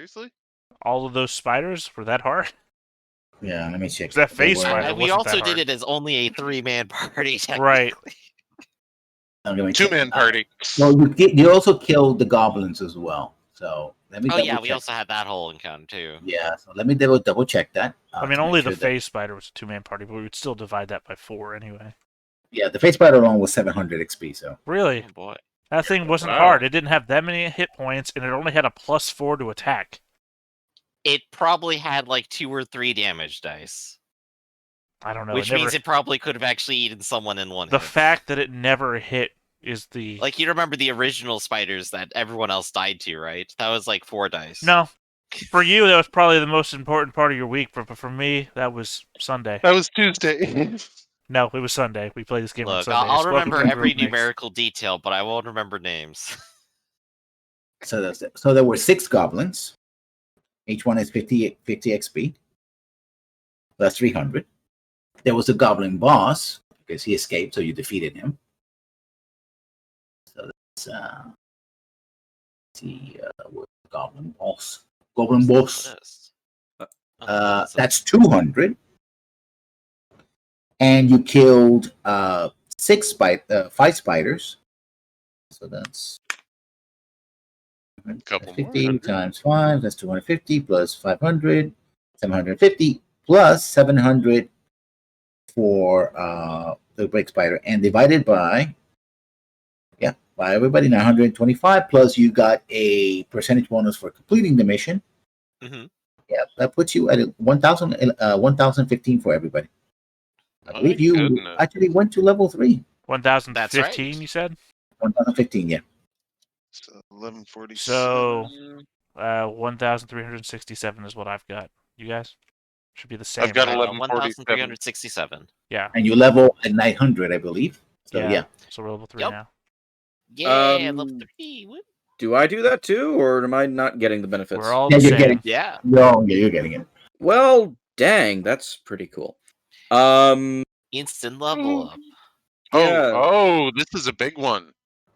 Seriously? All of those spiders were that hard? Yeah, let me check. That face They were- spider. And we wasn't also that did hard. it as only a 3-man party. Right. Let me check. 2-man party. Well, you also killed the goblins as well. So let me. Oh double yeah, we check. also had that whole encounter too. Yeah, so let me double check that. I mean, to only make the sure that- face spider was a 2-man party, but we would still divide that by 4 anyway. Yeah, the face spider alone was 700 XP. So Really? Oh boy. That thing wasn't Wow. hard. It didn't have that many hit points, and it only had a +4 to attack. It probably had like 2 or 3 damage dice. I don't know. Which means it probably could have actually eaten someone in one the hit. fact that it never hit is the... Like, you remember the original spiders that everyone else died to, right? That was like 4 dice. No. For you, that was probably the most important part of your week, but for me, that was Sunday. That was Tuesday. No, it was Sunday. We played this game on Look, Sunday. I'll It's welcome remember to every Group Mix. numerical detail, but I won't remember names. so there were 6 goblins. Each one is 50 XP. That's 300. There was a goblin boss because he escaped, so you defeated him. So that's goblin boss. Goblin boss. That's 200. And you killed 5 spiders. So that's Couple 50 more. times 5. That's 250 plus 500, 750 plus 700 for the break spider, and divided by everybody 925. Plus you got a percentage bonus for completing the mission. Mhm. Yeah, that puts you at 1015 for everybody. I My believe you goodness. actually went to level 3. 1015, That's right. you said? 1015, yeah. So 1147. So, 1,367 is what I've got. You guys? Should be the same. I've got right? 1147. 1,367. Yeah. And you level at 900, I believe. So yeah. So we're level 3 Yep. now. Yeah, level 3. Woo. Do I do that too, or am I not getting the benefits? We're all Yeah, the you're same. getting- Yeah. No, yeah, you're getting it. Well, dang, that's pretty cool. Instant level up. Yeah. Oh, this is a big one.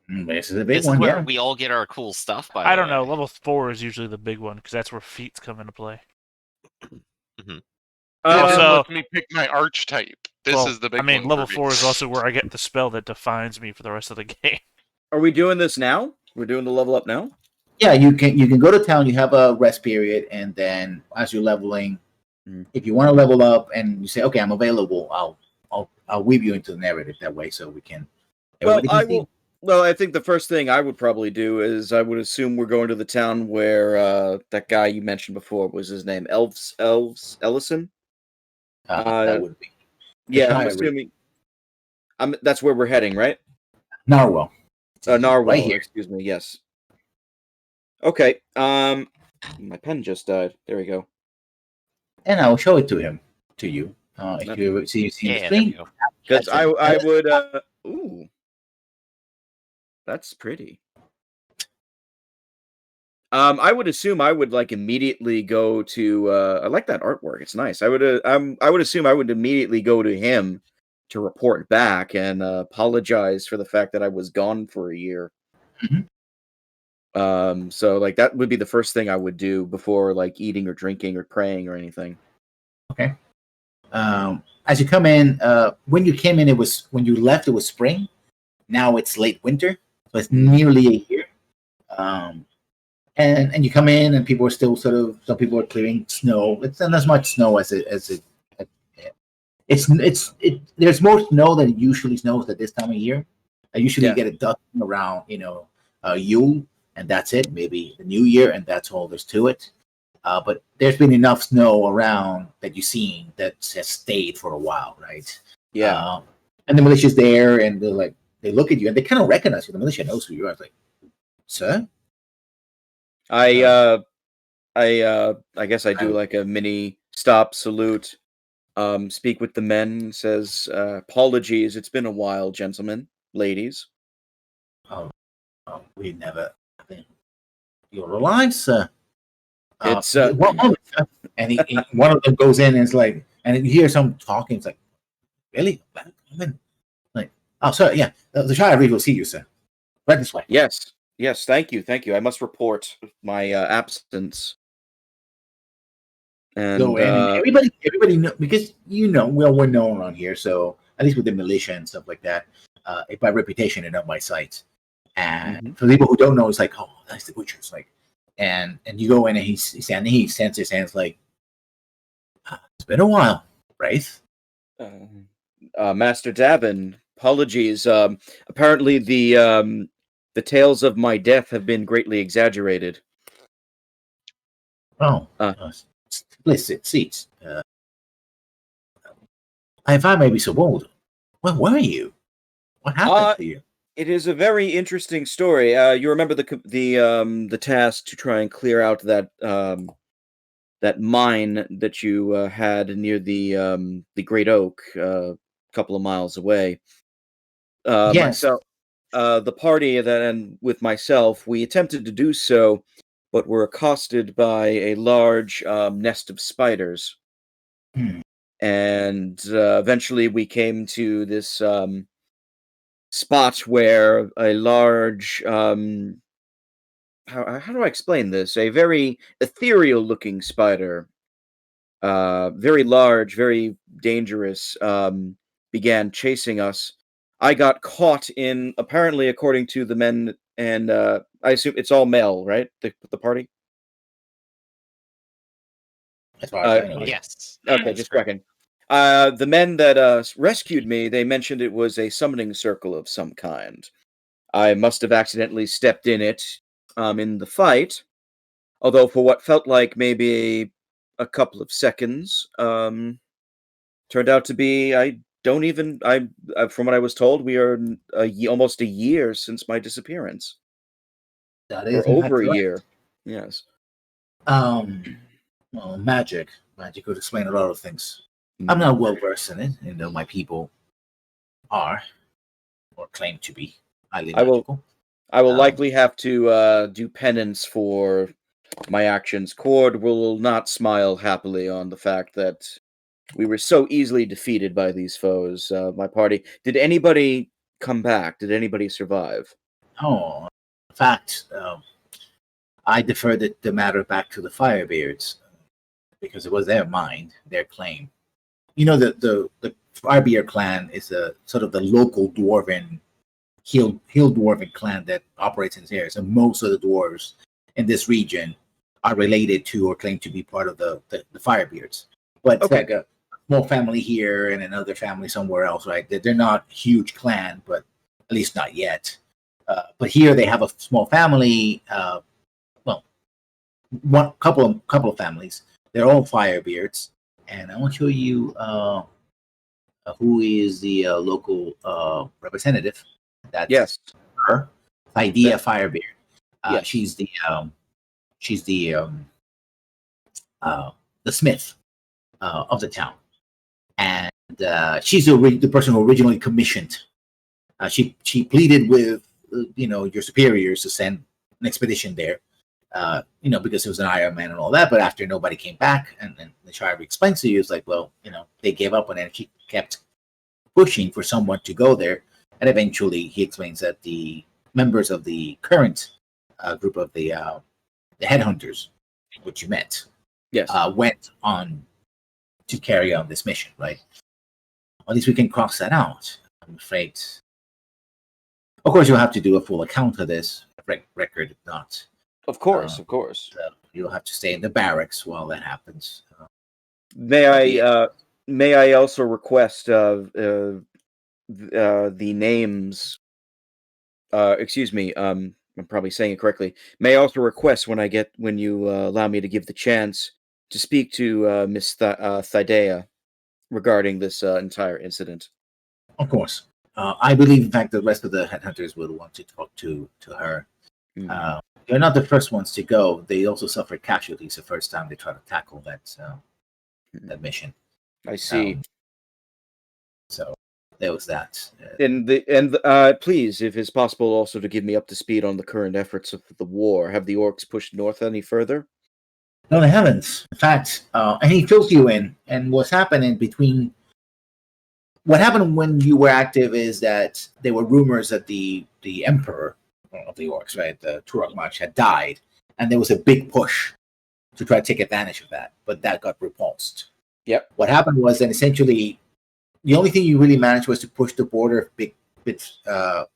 This is a big This one, is where yeah. we all get our cool stuff, by I the don't know. way. Level 4 is usually the big one, because that's where feats come into play. It Also- lets me pick my archetype. This Well, is the big I mean, one. level for me. 4 is also where I get the spell that defines me for the rest of the game. Are we doing this now? We're doing the level up now? Yeah, you can go to town. You have a rest period, and then as you're leveling, if you want to level up and you say, "Okay, I'm available," I'll weave you into the narrative that way, so we can. Well, everybody can see. Well, I think the first thing I would probably do is I would assume we're going to the town where that guy you mentioned before, was his name Elves Ellison? That would be Yeah, I'm Shire assuming. That's where we're heading, right? Narwhal. Narwhal, right here. excuse me. Yes. Okay. My pen just died. There we go. And I'll show it to you. If Okay. you see the Yeah, there we screen. go. Because That's it. I would. Ooh, that's pretty. I would assume I would like immediately go to. I like that artwork. It's nice. I would assume I would immediately go to him to report back and apologize for the fact that I was gone for a year. Mhm. So like that would be the first thing I would do before like eating or drinking or praying or anything. Okay. As you come in, when you came in, when you left, it was spring. Now it's late winter, so it's nearly a year. And you come in, and people are still some people are clearing snow. It's not as much snow as it. There's more snow than it usually snows at this time of year. I usually get it dusting around, Yule, and that's it. Maybe the New Year, and that's all there's to it. But there's been enough snow around that you've seen that has stayed for a while, right? Yeah. And the militia's there, and they look at you, and they kind of recognize you. The militia knows who you are. It's like, sir? I guess I do like a mini stop salute. Speak with the men. Says apologies. It's been a while, gentlemen, ladies. We never. You're alive, sir. It's one moment, sir. And one of them goes in and it's like, and you hear some talking. It's like, really? Like, oh, sir, yeah, the Shire Reeve will see you, sir. Right this way. Yes. Thank you. I must report my absence. And Go in, and everybody know, because we're known around here. So at least with the militia and stuff like that, by reputation and not by sight. And for people who don't know, it's like, oh, that's the butcher's like, and you go in and he's standing, he extends his hands like, it's been a while, Wraith. Master Davin, apologies. Apparently the tales of my death have been greatly exaggerated. Oh, please sit, seats. If I may be so bold, where were you? What happened to you? It is a very interesting story. You remember the task to try and clear out that that mine that you had near the Great Oak, a couple of miles away. Yes. Myself, the party and with myself, we attempted to do so, but were accosted by a large nest of spiders. And eventually we came to this spot where a large how do I explain this? A very ethereal looking spider, very large, very dangerous, began chasing us. I got caught in, apparently, according to the men, and I assume it's all male, right? The party? As far as I know, Yes. Okay, just checking. The men that rescued me, they mentioned it was a summoning circle of some kind. I must have accidentally stepped in it in the fight, although for what felt like maybe a couple of seconds, turned out to be, from what I was told, we are almost a year since my disappearance. that is Or over a correct. year. Yes. Well, magic would explain a lot of things. I'm not well versed in it, and my people are, or claim to be, highly magical. I will likely have to do penance for my actions. Cord will not smile happily on the fact that we were so easily defeated by these foes. My party. Did anybody come back? Did anybody survive? Oh, in fact, I deferred the matter back to the Firebeards because it was their mind, their claim. The Firebeard clan is a sort of the local dwarven, hill dwarven clan that operates in this area. So most of the dwarves in this region are related to or claim to be part of the Firebeards. But it's like a small family here and another family somewhere else, right? They're not a huge clan, but at least not yet. But here they have a small family. One couple of families. They're all Firebeards, and I want to show you who is the local representative. That's her, Idea Firebeard. Yes. She's the smith of the town, and she's the person who originally commissioned. She pleaded with your superiors to send an expedition there. Because it was an Iron Man and all that, but after nobody came back, and then the Shire explains to you, it's like, well, they gave up on it, and she kept pushing for someone to go there, and eventually he explains that the members of the current group of the headhunters, which you met, went on to carry on this mission, right? At least we can cross that out. I'm afraid. Of course, you'll have to do a full account of this record, if not. Of course. You'll have to stay in the barracks while that happens. May I also request the names? Excuse me. I'm probably saying it correctly. May I also request when you allow me to give the chance to speak to Miss Thydea regarding this entire incident? Of course. I believe, in fact, the rest of the headhunters will want to talk to her. They're not the first ones to go. They also suffered casualties the first time they tried to tackle that mission. I see. So there was that. And please, if it's possible, also to give me up to speed on the current efforts of the war. Have the orcs pushed north any further? No, they haven't. In fact, and he fills you in. And what's happening between what happened when you were active is that there were rumors that the emperor of the orcs, right, the Turok Mach, had died, and there was a big push to try to take advantage of that, but that got repulsed. Yep. What happened was then essentially the only thing you really managed was to push the border a bit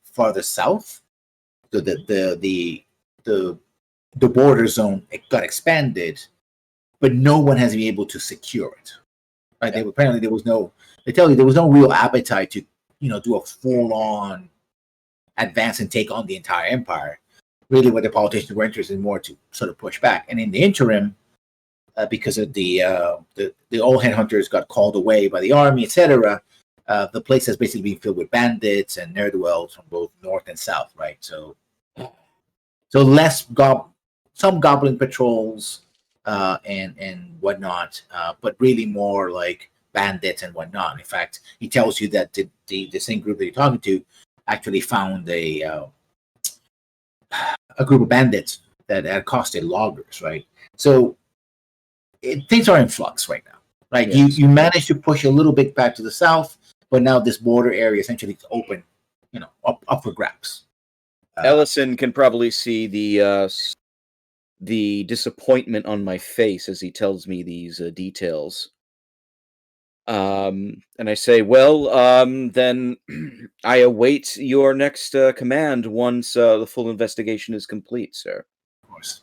farther south. So the border zone got expanded, but no one has been able to secure it. Right? Yeah. Apparently there was no. They tell you there was no real appetite to do a full-on advance and take on the entire empire. Really, what the politicians were interested in more to sort of push back. And in the interim, because of the old headhunters got called away by the army, etc., the place has basically been filled with bandits and ne'er-do-wells from both north and south. Right, so less some goblin patrols and whatnot, but really more like bandits and whatnot. In fact, he tells you that the same group that you're talking to actually found a group of bandits that had accosted loggers, right? So things are in flux right now, right? Yes. You managed to push a little bit back to the south, but now this border area essentially is open, up for grabs. Ellison can probably see the disappointment on my face as he tells me these details. And I say, well, then I await your next command once the full investigation is complete, sir. Of course.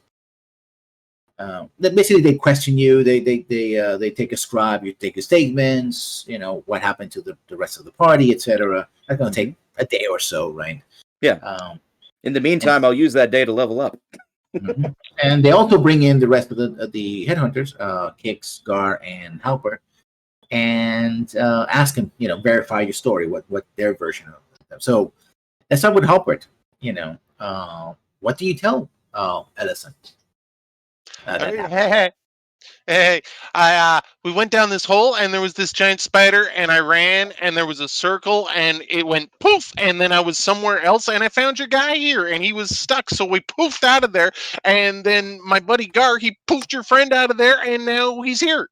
Basically, they question you. They take a scribe. You take a statements. What happened to the rest of the party, etc. That's going to take a day or so, right? Yeah. In the meantime, I'll use that day to level up. Mhm. And they also bring in the rest of the headhunters, Kix, Gar, and Halper, and ask him, verify your story, what their version of it. So let's start with Halpert. What do you tell Ellison? Hey, we went down this hole and there was this giant spider and I ran and there was a circle and it went poof and then I was somewhere else and I found your guy here and he was stuck, so we poofed out of there, and then my buddy Gar, he poofed your friend out of there and now he's here.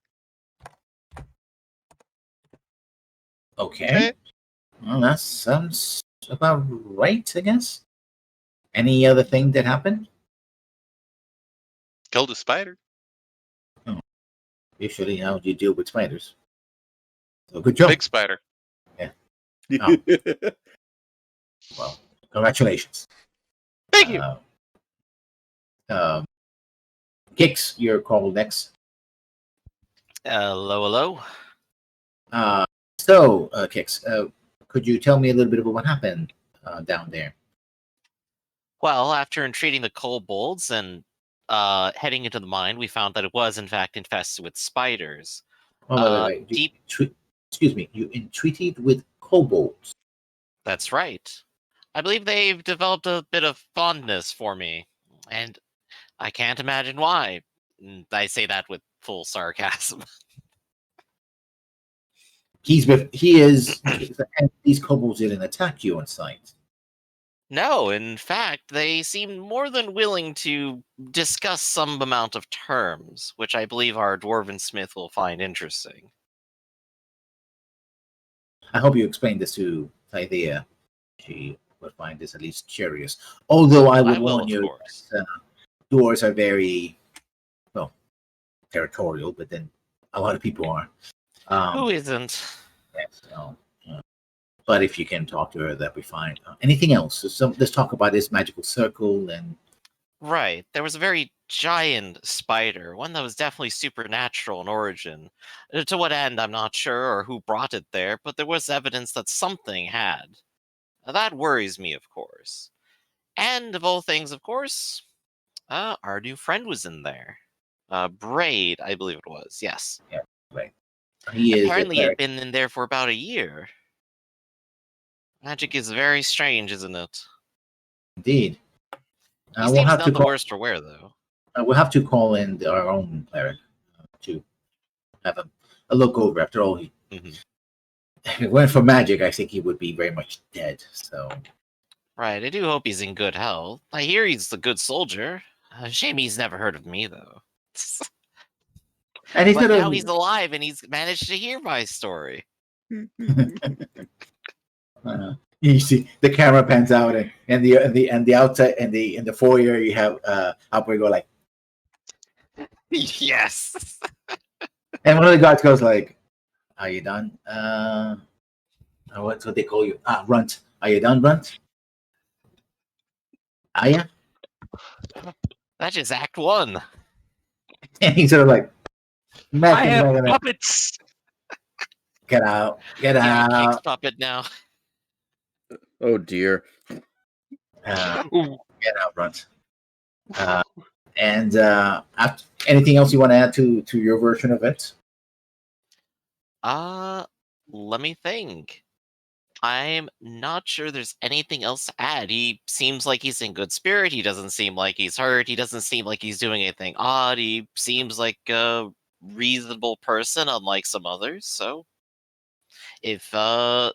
Okay. Well, that sounds about right, I guess. Any other thing that happened? Killed a spider. Usually, how do you deal with spiders? So good job. Big spider. Well, congratulations. Thank you. Kix, you're called next. Hello. So, Kix, could you tell me a little bit about what happened down there? Well, after entreating the kobolds and heading into the mine, we found that it was, in fact, infested with spiders. Oh, wait. Excuse me. You entreated with kobolds. That's right. I believe they've developed a bit of fondness for me, and I can't imagine why. I say that with full sarcasm. These kobolds didn't attack you on sight. No, in fact, they seem more than willing to discuss some amount of terms, which I believe our dwarven smith will find interesting. I hope you explained this to Thydea. She would find this at least curious. Although I would warn you, dwarves are very, territorial, but then a lot of people are. Who isn't? Yes, but if you can talk to her, that'd be fine. Anything else? Let's talk about this magical circle and. Right. There was a very giant spider, one that was definitely supernatural in origin. To what end, I'm not sure, or who brought it there, but there was evidence that something had. Now, that worries me, of course. And of all things, of course, our new friend was in there. Braid, I believe it was. Yes. Yeah, right. Apparently, he had been in there for about a year. Magic is very strange, isn't it? Indeed. He seems not the worst for wear, though. We'll have to call in our own cleric to have a look over. After all, if it weren't for magic, I think he would be very much dead. So, right. I do hope he's in good health. I hear he's a good soldier. Shame he's never heard of me, though. and now he's alive, and he's managed to hear my story. You see the camera pans out, and the outside and the foyer you have Albert go like, Yes. And one of the guards goes like, "Are you done? What's what they call you? Runt. Are you done, Runt? Are ya?" That's just Act 1. And he's sort of like, I "Matching have like that. puppets. Get out, get Yeah, King's out, puppet now. Oh dear. Ooh. get out, Runt." And anything else you want to add to your version of it? Let me think. I'm not sure there's anything else to add. He seems like he's in good spirit. He doesn't seem like he's hurt. He doesn't seem like he's doing anything odd. He seems like a reasonable person, unlike some others. So, if the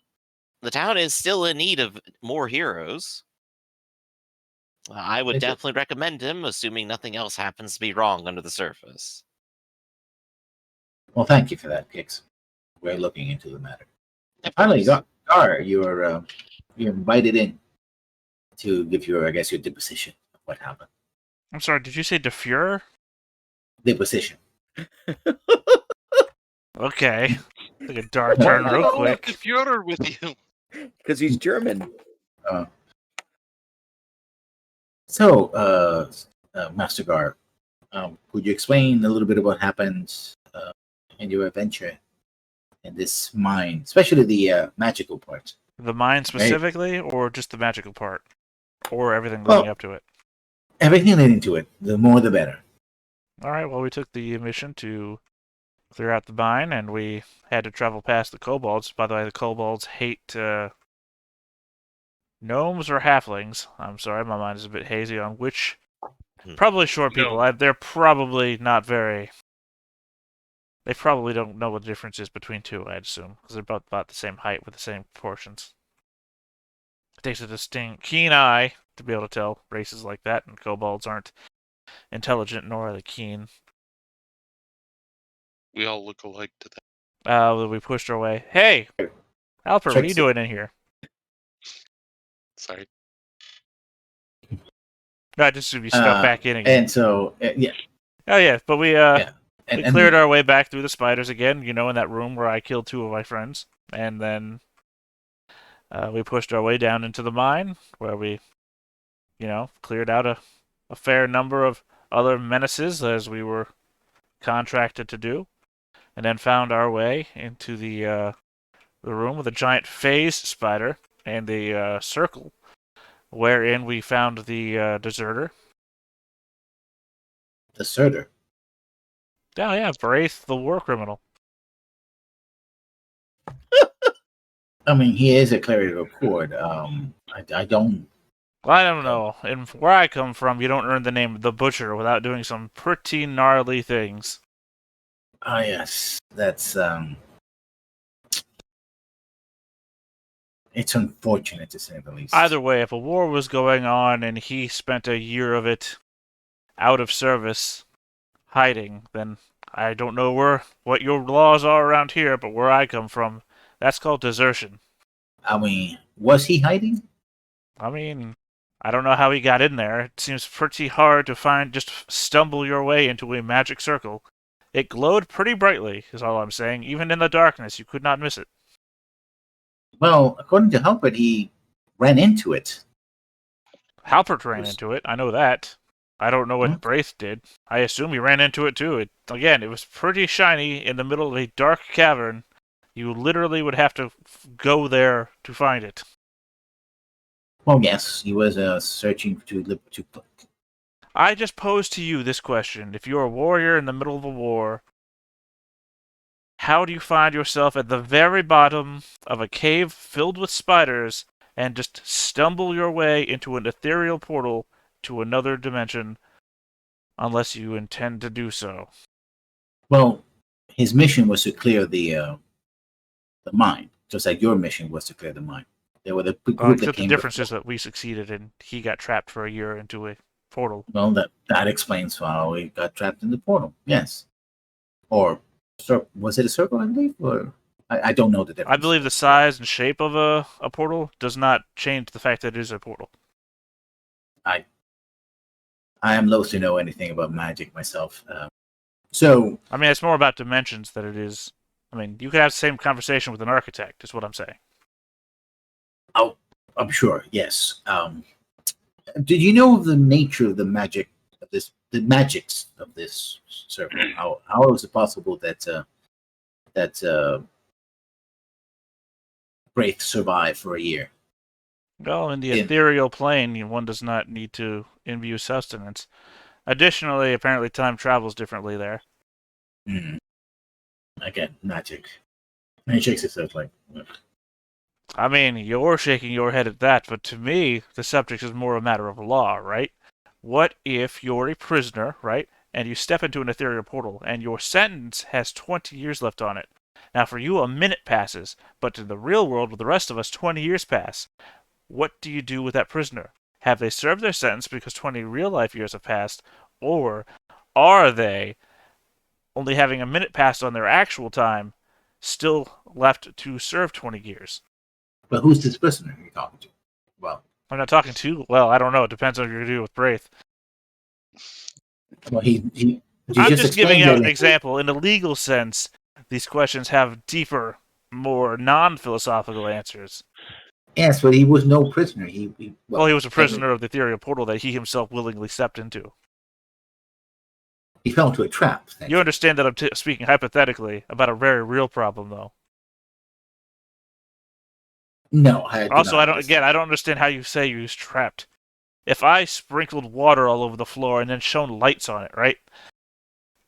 town is still in need of more heroes, I would Thank you. definitely recommend him, assuming nothing else happens to be wrong under the surface. Well, thank you for that, Kix. We're looking into the matter. Of Finally, course. Gar, you're invited in to give your, I guess, your deposition of what happened. I'm sorry, did you say defer? Deposition. Okay. Took a dark turn real quick. The Führer with you. Because he's German. So, Master Gar, could you explain a little bit of what happened in your adventure in this mine, especially the magical part? The mine specifically, or just the magical part? Or everything Well- leading up to it? Everything leading to it, the more the better. Alright, well, we took the mission to clear out the mine, and we had to travel past the kobolds. By the way, the kobolds hate gnomes or halflings. I'm sorry, my mind is a bit hazy on which. Probably short people. No. They're probably not very. They probably don't know what the difference is between two, I'd assume, because they're both about the same height with the same proportions. It takes a distinct, keen eye to be able to tell races like that, and kobolds aren't intelligent nor are they keen. We all look alike to them. We pushed our way. Hey, Alper, what are you Trixie. doing in here? Sorry. No, I just assumed you stuck back in again. And so, yeah. Oh yeah, but we And, we cleared our way back through the spiders again, in that room where I killed two of my friends. And then we pushed our way down into the mine, where we, cleared out a fair number of other menaces, as we were contracted to do. And then found our way into the room with a giant phase spider and the circle, wherein we found the deserter. Deserter. Oh yeah, Braith, the war criminal. I mean, he is a cleric of Cord. I don't. Well, I don't know. And where I come from, you don't earn the name the Butcher without doing some pretty gnarly things. Ah, yes, that's it's unfortunate to say the least. Either way, if a war was going on and he spent a year of it out of service, hiding, then I don't know what your laws are around here, but where I come from, that's called desertion. I mean, was he hiding? I mean, I don't know how he got in there. It seems pretty hard to just stumble your way into a magic circle. It glowed pretty brightly, is all I'm saying. Even in the darkness, you could not miss it. Well, according to Halpert, he ran into it. Halpert ran into it, I know that. I don't know what Braith did. I assume he ran into it too. It was pretty shiny in the middle of a dark cavern. You literally would have to go there to find it. Well, yes, he was searching to. I just posed to you this question. If you're a warrior in the middle of a war, how do you find yourself at the very bottom of a cave filled with spiders and just stumble your way into an ethereal portal to another dimension, unless you intend to do so? Well, his mission was to clear the mine, just like your mission was to clear the mine. There were the group that Except came. the difference is that we succeeded and he got trapped for a year into a portal. Well, that explains how he got trapped in the portal. Yes, or was it a circle? I believe, or I don't know the difference. I believe the size and shape of a portal does not change the fact that it is a portal. I am loath to know anything about magic myself. So, I mean, it's more about dimensions than it is. I mean, you could have the same conversation with an architect, is what I'm saying. oh, I'm sure. Yes. Did you know the nature of the magic of this, the magics of this circle? How is it possible that Wraith survived for a year? Well, in the In- ethereal plane, one does not need to imbue sustenance. Additionally, apparently time travels differently there. Again, magic. And he shakes his head like. I mean, you're shaking your head at that, but to me, the subject is more a matter of law, right? What if you're a prisoner, right, and you step into an ethereal portal, and your sentence has 20 years left on it? Now, for you, a minute passes, but in the real world, with the rest of us, 20 years pass. What do you do with that prisoner? Have they served their sentence because 20 real-life years have passed, or are they, only having a minute passed on their actual time, still left to serve 20 years? But who's this prisoner you're talking to? Well, I'm not talking to. Well, I don't know. It depends on what you're going to do with Braith. he I'm just giving explained out that an example. In a legal sense, these questions have deeper, more non-philosophical answers. Yes, but he was no prisoner. Well, he was a prisoner of the ethereal portal that he himself willingly stepped into. He fell into a trap. You understand that I'm speaking hypothetically about a very real problem, though. No, I do Also, not I don't understand. understand how you say you was trapped. If I sprinkled water all over the floor and then shone lights on it, right?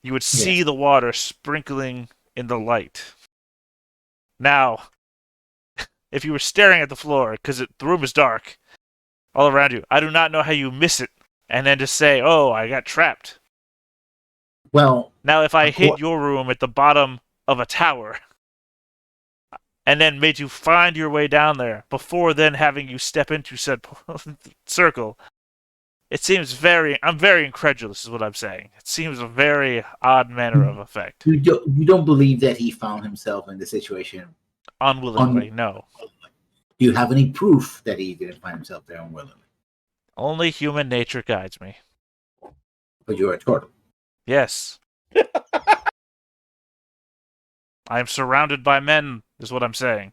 You would see the water sprinkling in the light. Now, if you were staring at the floor because the room is dark all around you, I do not know how you miss it and then just say, "Oh, I got trapped." Well, now if I hid your room at the bottom of a tower and then made you find your way down there before then having you step into said circle, it seems I'm very incredulous is what I'm saying. It seems a very odd manner of effect. You don't believe that he found himself in the situation unwillingly? No. Do you have any proof that he didn't find himself there unwillingly? Only human nature guides me. But you're a turtle. Yes. I am surrounded by men, is what I'm saying.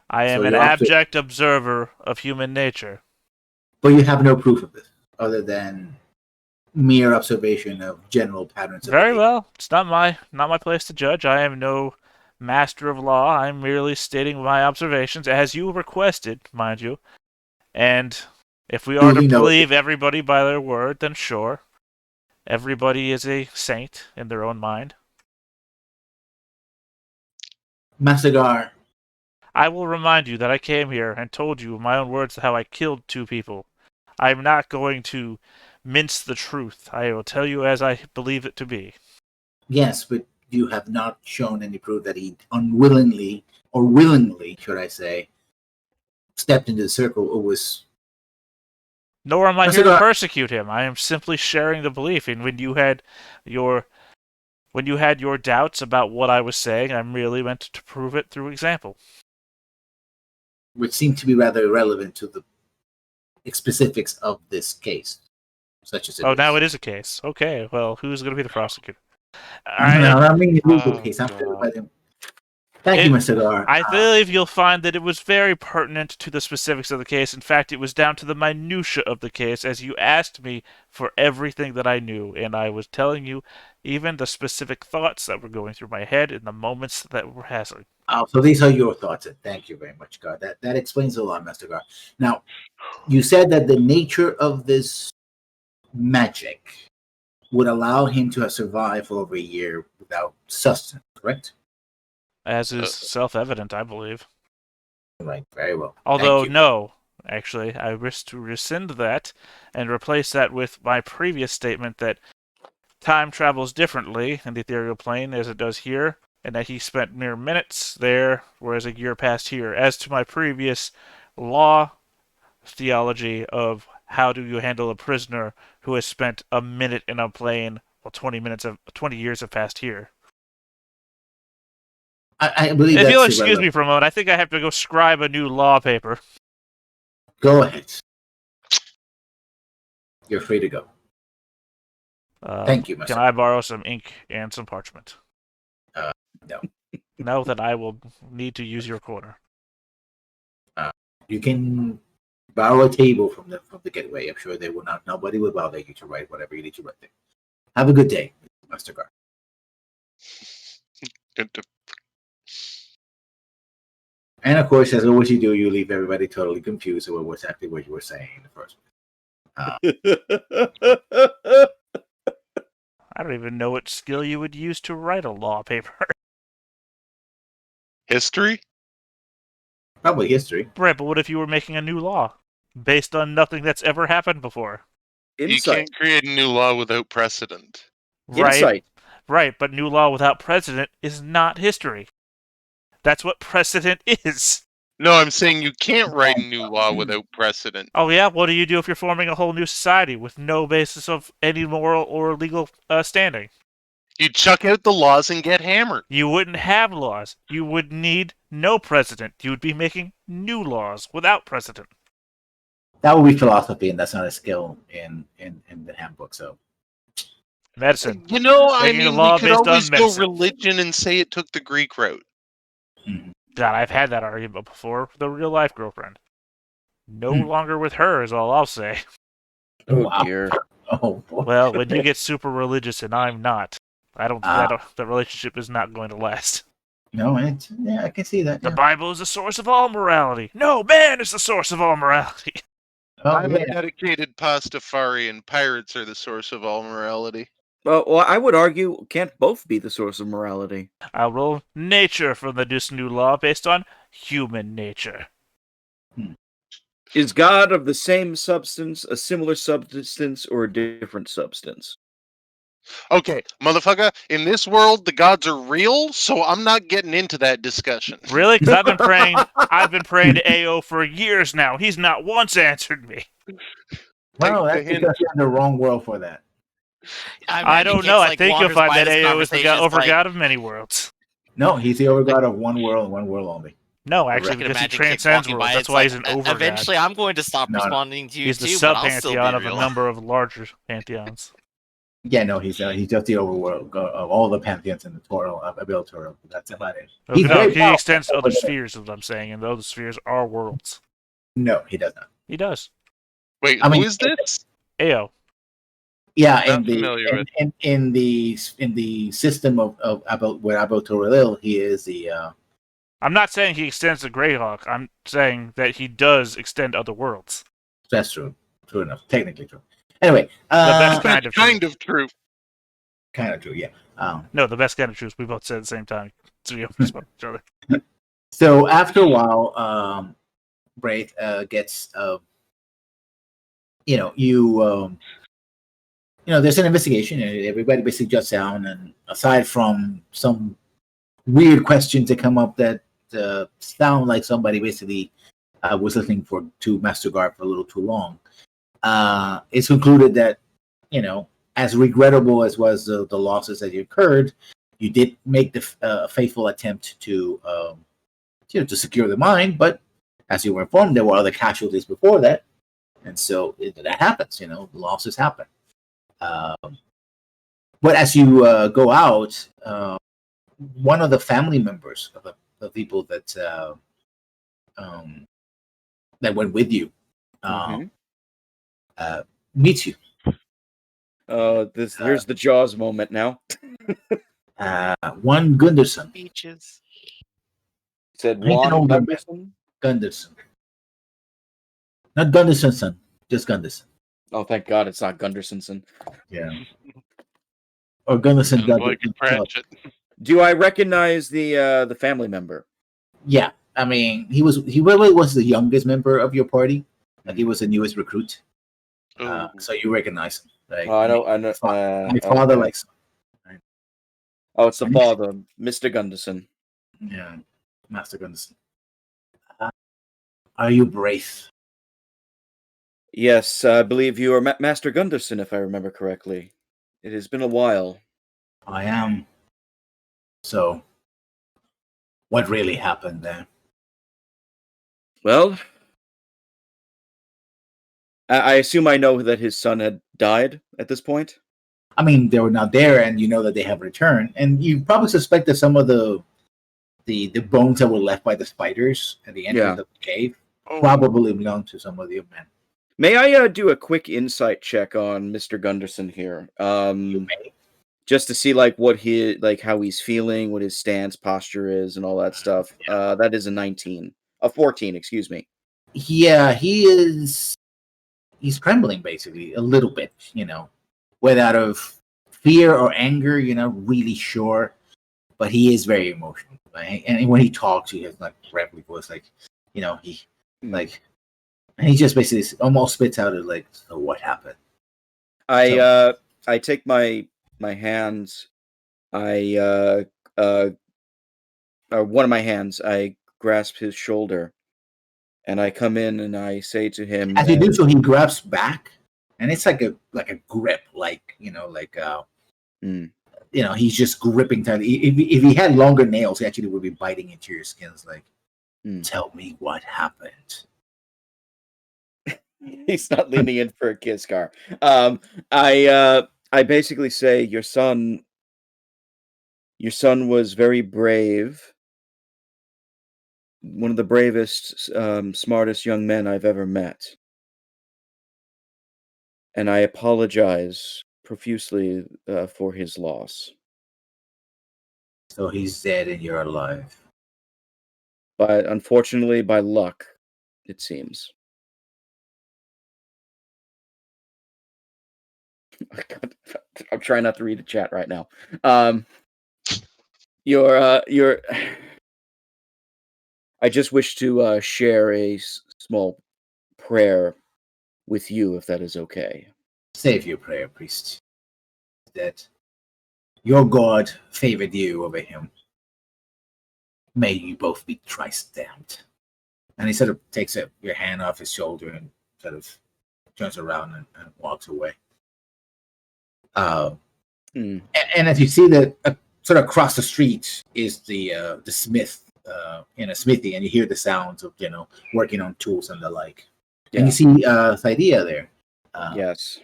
I am an abject observer of human nature. But you have no proof of this, other than mere observation of general patterns. Very well. It's not my place to judge. I am no master of law. I'm merely stating my observations, as you requested, mind you. And if we are to believe everybody by their word, then sure. Everybody is a saint in their own mind. Masagar. I will remind you that I came here and told you in my own words how I killed 2 people. I'm not going to mince the truth. I will tell you as I believe it to be. Yes, but you have not shown any proof that he unwillingly, or willingly, should I say, stepped into the circle or was... Nor am I here to persecute him. I am simply sharing the belief. And when you had your doubts about what I was saying, I merely meant to prove it through example. Which seemed to be rather irrelevant to the specifics of this case, such as it is. Now it is a case. Okay, well, who's going to be the prosecutor? I mean, a legal case. I'm sure by them. Thank you, Mr. Gar. I believe you'll find that it was very pertinent to the specifics of the case. In fact, it was down to the minutia of the case, as you asked me for everything that I knew, and I was telling you even the specific thoughts that were going through my head in the moments that were passing. Oh, so these are your thoughts. Thank you very much, Gar. That explains a lot, Mr. Gar. Now, you said that the nature of this magic would allow him to have survived for over a year without sustenance, correct? As is self-evident, I believe. Right, very well. Although, no, actually, I wish to rescind that and replace that with my previous statement that time travels differently in the ethereal plane as it does here, and that he spent mere minutes there, whereas a year passed here. As to my previous law theology of how do you handle a prisoner who has spent a minute in a plane while 20 years have passed here. I believe if you'll excuse me for a moment, I think I have to go scribe a new law paper. Go ahead. You're free to go. Thank you, Can Mr. I borrow some ink and some parchment? No. No, that I will need to use your corner. You can borrow a table from the gateway. I'm sure they will not. Nobody will bother you to write whatever you need to write there. Have a good day, Master Guard. And of course, as always you do, you leave everybody totally confused about exactly what you were saying in the first place. I don't even know what skill you would use to write a law paper. History? Probably history. Right, but what if you were making a new law based on nothing that's ever happened before? You Insight. can't create a new law without precedent. Right, Insight. right, but new law without precedent is not history. That's what precedent is. No, I'm saying you can't write a new law without precedent. Oh yeah, what do you do if you're forming a whole new society with no basis of any moral or legal standing? You chuck out the laws and get hammered. You wouldn't have laws. You would need no precedent. You would be making new laws without precedent. That would be philosophy, and that's not a skill in the handbook. So Medicine. You know, I Making a mean, law we could based on always go medicine. religion and say it took the Greek route. God, I've had that argument before with a real life girlfriend. No Hmm. longer with her is all I'll say. Oh Wow. dear. Oh boy. Well, when you get super religious and I'm not, the relationship is not going to last. No, I can see that. The Yeah. Bible is the source of all morality. No, man is the source of all morality. Oh, I'm yeah. a dedicated Pastafari, and pirates are the source of all morality. Well, I would argue can't both be the source of morality. I'll roll nature from this new law based on human nature. Is God of the same substance, a similar substance, or a different substance? Okay, motherfucker, in this world, the gods are real, so I'm not getting into that discussion. Really? Because I've been praying to AO for years now. He's not once answered me. Well, Take the that's hint. because you're in the wrong world for that. I don't know. I think you'll find that AO is the overgod of many worlds. No, he's the overgod of one world and one world only. No, I actually, can because he imagine Kik transcends walking worlds. by, That's it's why like, he's an overgod. eventually, I'm going to stop No, no. responding to you He's the too, but I'll still be sub-pantheon of a real. number of larger pantheons. Yeah, no, he's just the overworld of all the pantheons in the Toro of Abil. That's about it. Oh, He's no, very he powerful. extends to other spheres, is what I'm saying, and those spheres are worlds. No, he does not. He does. Wait, I mean- who is this? AO. Yeah, Not familiar with. in the system of about where Abil Toril, he is the I'm not saying he extends to Greyhawk. I'm saying that he does extend other worlds. that's true. True enough. Technically true. Anyway, best kind That's of true. kind of true. kind of true, yeah. No, the best kind of truth. We both said at the same time. So we almost spoke to each other. So after a while, Braith gets there's an investigation and everybody basically juts down, and aside from some weird questions that come up that sound like somebody basically was listening to Master Guard for a little too long, it's concluded that, as regrettable as was the losses that occurred, you did make the faithful attempt to secure the mine, but as you were informed, there were other casualties before that, and so that happens. Losses happen. But as you go out, one of the family members of the people that went with you meets you. Here's the Jaws moment now. One Gunderson. Beaches. Said Ain't Juan no limit. Gunderson? Gunderson. Not Gunderson's son, just Gunderson. Oh, thank God it's not Gundersonson. Yeah. Or Gunderson. Sounds like a Pratchett. Do I recognize the family member? Yeah. I mean, he really was the youngest member of your party. Like, he was the newest recruit. Ooh. So you recognize him. Like, Oh, I know. my father okay. likes him. Right? Oh, it's the father, Mr. Gunderson. Yeah. Master Gunderson. Are you Braith? Yes, I believe you are Master Gunderson, if I remember correctly. It has been a while. I am. So, what really happened there? Well, I assume I know that his son had died at this point? I mean, they were not there, and you know that they have returned, and you probably suspect that some of the bones that were left by the spiders at the entrance of the cave probably belong to some of the men. May I do a quick insight check on Mr. Gunderson here? Just to see like what how he's feeling, what his stance, posture is, and all that stuff. That is a 14, excuse me. Yeah, he's trembling basically a little bit, whether out of fear or anger, really sure. But he is very emotional, right? And when he talks, he has like gravelly voice, like, and he just basically almost spits out it like, so what happened? I take my hands, one of my hands, I grasp his shoulder, and I come in and I say to him, as you do so, he grabs back, and it's like a grip, he's just gripping tightly. If he had longer nails, he actually would be biting into your skin. It's like, tell me what happened. He's not leaning in for a kiss, Car. I basically say your son was very brave. One of the bravest, smartest young men I've ever met. And I apologize profusely for his loss. So he's dead and you're alive. But unfortunately, by luck, it seems. I'm trying not to read the chat right now. I just wish to share a small prayer with you, if that is okay. Save your prayer, priest. That your God favored you over him. May you both be thrice damned. And he sort of takes your hand off his shoulder and sort of turns around and walks away. And as you see that sort of across the street is the smith in a smithy, and you hear the sounds of working on tools and the like. Yeah. And you see Thydea there. Yes.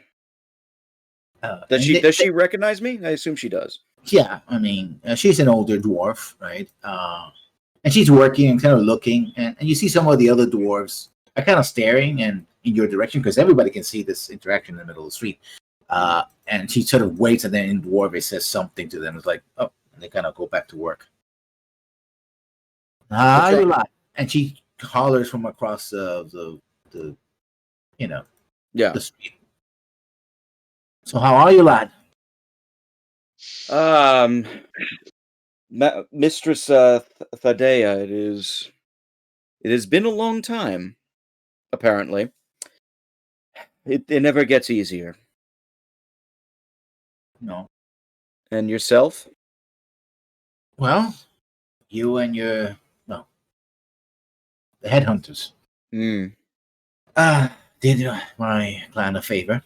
Does she recognize me? I assume she does. Yeah, I mean, she's an older dwarf, right? And she's working and kind of looking, and you see some of the other dwarves are kind of staring and in your direction because everybody can see this interaction in the middle of the street. And she sort of waits, and then in dwarf says something to them. It's like, oh, and they kind of go back to work. And she hollers from across the street. So how are you, lad? Mistress Thaddeus, it has been a long time, apparently. It never gets easier. No. And yourself? Well, you and the headhunters. Did my clan a favor,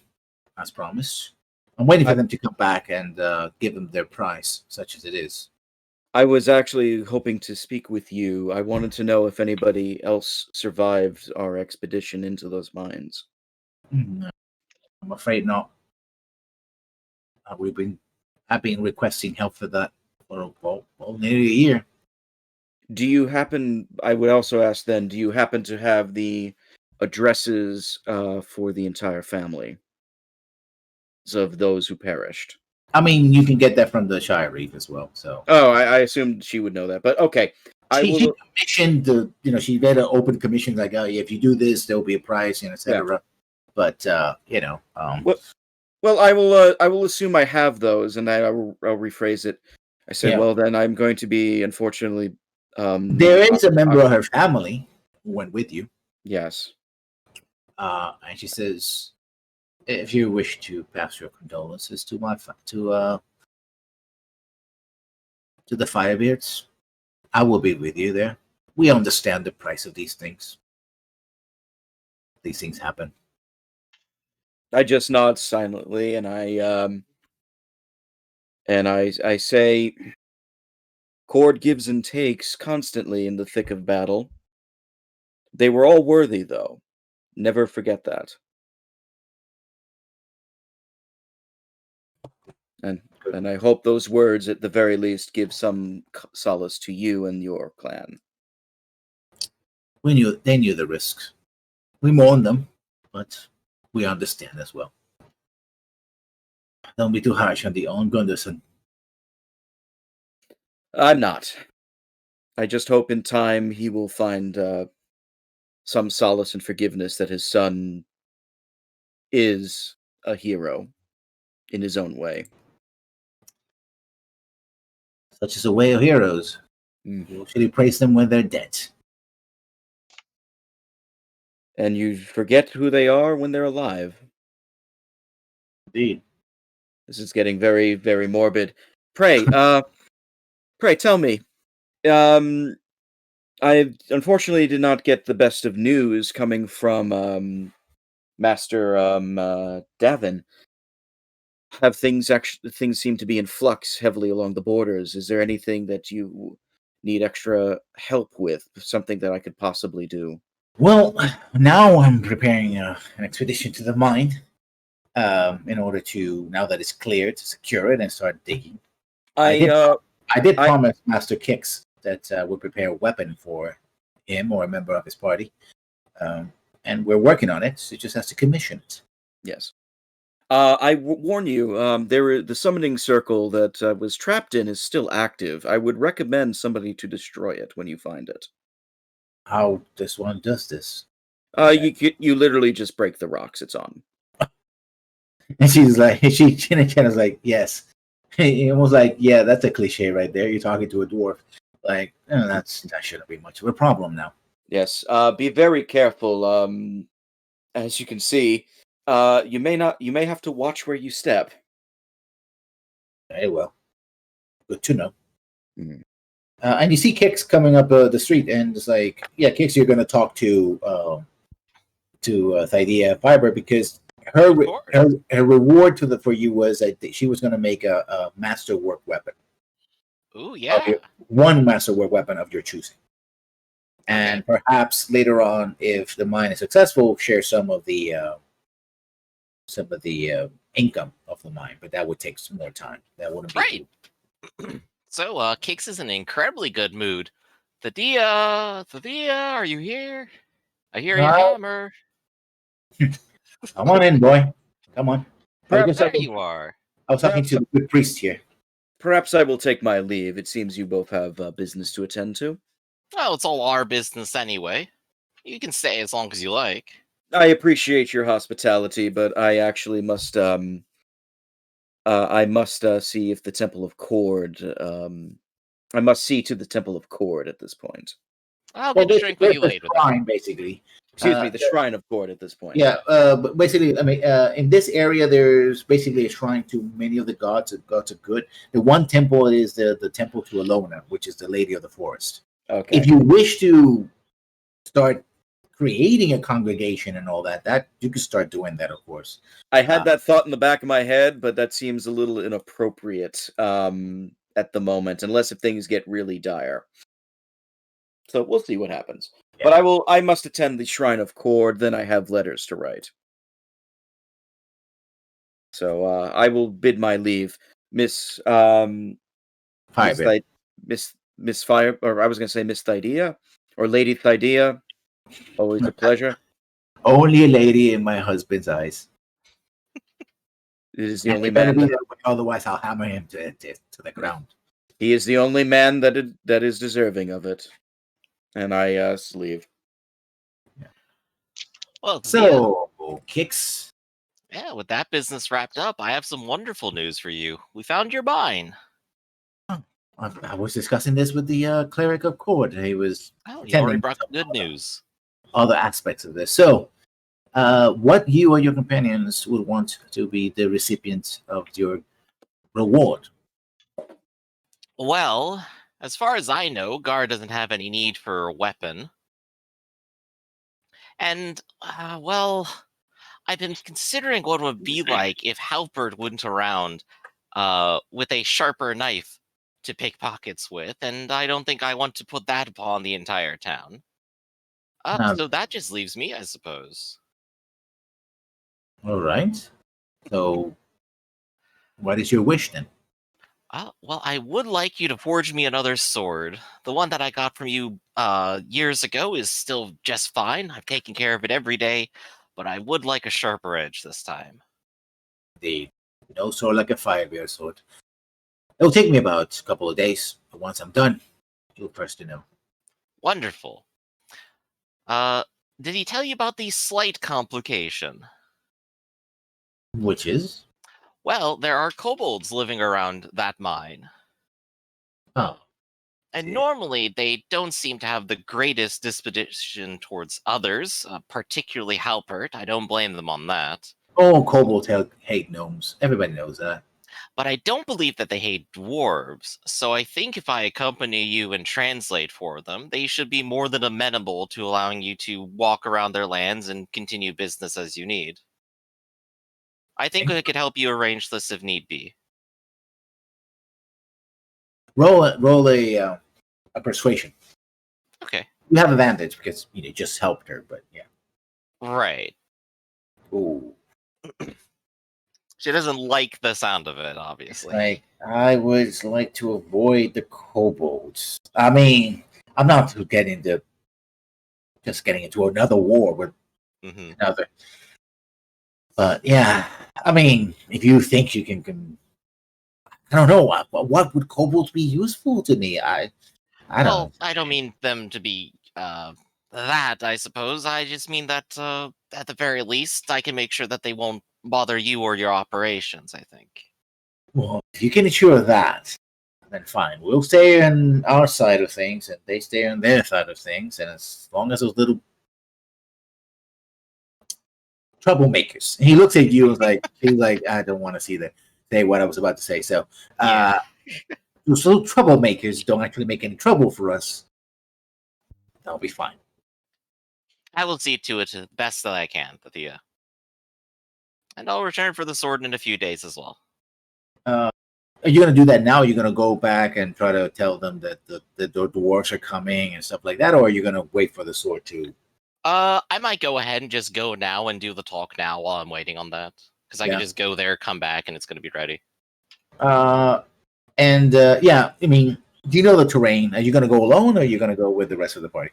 as promised. I'm waiting for them to come back and give them their price, such as it is. I was actually hoping to speak with you. I wanted to know if anybody else survived our expedition into those mines. No, I'm afraid not. I've been requesting help for that for nearly a year. Do you happen? I would also ask then. Do you happen to have the addresses for the entire family of those who perished? I mean, you can get that from the Shire Reef as well. So. Oh, I assumed she would know that, but okay. She commissioned she made an open commission like, oh, yeah, if you do this, there'll be a price, etc. Yeah. But Well, I will assume I have those, and I'll rephrase it. I said, well, then I'm going to be, unfortunately. There is a member of her family who went with you. Yes. And she says, if you wish to pass your condolences to the Firebeards, I will be with you there. We understand the price of these things. These things happen. I just nod silently, and I say, Cord gives and takes constantly in the thick of battle. They were all worthy, though. Never forget that. And I hope those words, at the very least, give some solace to you and your clan. They knew the risks. We mourned them, but we understand as well. Don't be too harsh on the own Gunderson. I'm not. I just hope in time he will find some solace and forgiveness that his son is a hero in his own way. Such is a way of heroes. Mm. You usually praise them when they're dead. And you forget who they are when they're alive. Indeed. This is getting very, very morbid. Pray tell me. I unfortunately did not get the best of news coming from Master Davin. Have things seem to be in flux heavily along the borders? Is there anything that you need extra help with? Something that I could possibly do? Well, now I'm preparing an expedition to the mine in order to, now that it's cleared, to secure it and start digging. I did promise Master Kix that we'll prepare a weapon for him or a member of his party. And we're working on it. So he just has to commission it. Yes. Warn you, the summoning circle that was trapped in is still active. I would recommend somebody to destroy it when you find it. How this one does this? You literally just break the rocks it's on. And she's like, Jenna's like, yes. Almost like, yeah, that's a cliche right there. You're talking to a dwarf. Like, that shouldn't be much of a problem now. Yes. Be very careful. As you can see, you may have to watch where you step. Very well. Good to know. Mm-hmm. And you see Kix coming up the street, and it's like, yeah, Kix, you're going to talk to Thydea Fiber, because her reward for you was that she was going to make a masterwork weapon. Ooh, yeah. One masterwork weapon of your choosing. And perhaps later on, if the mine is successful, share some of the income of the mine, but that would take some more time. That wouldn't be right. So, Kix is in an incredibly good mood. Thydea, are you here? I hear your hammer. Come on in, boy. Come on. There you are. I was talking to the good priest here. Perhaps I will take my leave. It seems you both have business to attend to. Well, it's all our business anyway. You can stay as long as you like. I appreciate your hospitality, but I actually must see if the Temple of Cord. I must see to the Temple of Cord at this point. I'll get a drink with you later. Shrine, basically. Excuse me, the Shrine of Cord at this point. Yeah, but basically, I mean, in this area, there's basically a shrine to many of the gods. The gods are good. The one temple is the temple to Alona, which is the Lady of the Forest. Okay. If you wish to start creating a congregation and all that you can start doing that, of course. I had that thought in the back of my head, but that seems a little inappropriate at the moment, unless if things get really dire. So we'll see what happens. Yeah. But I must attend the Shrine of Cord, then I have letters to write. So I will bid my leave, Miss Fire, or I was going to say Miss Thydea, or Lady Thydea. Always a pleasure. Only a lady in my husband's eyes. It is the only man. Otherwise, I'll hammer him to the ground. He is the only man that is deserving of it. And I leave. Yeah. Well, so Kix. Yeah, with that business wrapped up, I have some wonderful news for you. We found your mine. I was discussing this with the cleric of Cord. He was he already brought the good news. Other aspects of this. So, what you or your companions would want to be the recipient of your reward? Well, as far as I know, Gar doesn't have any need for a weapon. And, well, I've been considering what it would be like if Halpert went around with a sharper knife to pick pockets with, and I don't think I want to put that upon the entire town. So that just leaves me, I suppose. All right. So, What is your wish then? Well, I would like you to forge me another sword. The one that I got from you years ago is still just fine. I've taken care of it every day, but I would like a sharper edge this time. The no sword like a 5-year sword. It'll take me about a couple of days, but once I'm done, you'll first to know. Wonderful. Did he tell you about the slight complication? Which is? Well, there are kobolds living around that mine. Oh, And Yeah. normally, they don't seem to have the greatest disposition towards others, particularly Halpert. I don't blame them on that. kobolds hate gnomes. Everybody knows that. But I don't believe that they hate dwarves, so I think if I accompany you and translate for them, they should be more than amenable to allowing you to walk around their lands and continue business as you need. I think I could help you arrange this if need be. Roll a persuasion. Okay. You have advantage because you just helped her, but yeah. Right. Ooh. She doesn't like the sound of it, It's obviously. like I would like to avoid the kobolds. I mean, I'm not getting into another war with another. But yeah, I mean, if you think you can I don't know what would kobolds be useful to me. I don't know. I don't mean them to be that, I suppose. I just mean that at the very least, I can make sure that they won't bother you or your operations, I think. Well, if you can ensure that, then fine. We'll stay on our side of things, and they stay on their side of things. And as long as those little troublemakers, he looks at you and he's like, I don't want to say what I was about to say. So, those little troublemakers don't actually make any trouble for us. That'll be fine. I will see to it the best that I can, Thea. And I'll return for the sword in a few days as well. Are you going to do that now? Are you going to go back and try to tell them that the dwarves are coming and stuff like that? Or are you going to wait for the sword to... I might go ahead and just go now and do the talk now while I'm waiting on that. Because I can just go there, come back, and it's going to be ready. Yeah, I mean, do you know the terrain? Are you going to go alone or are you going to go with the rest of the party?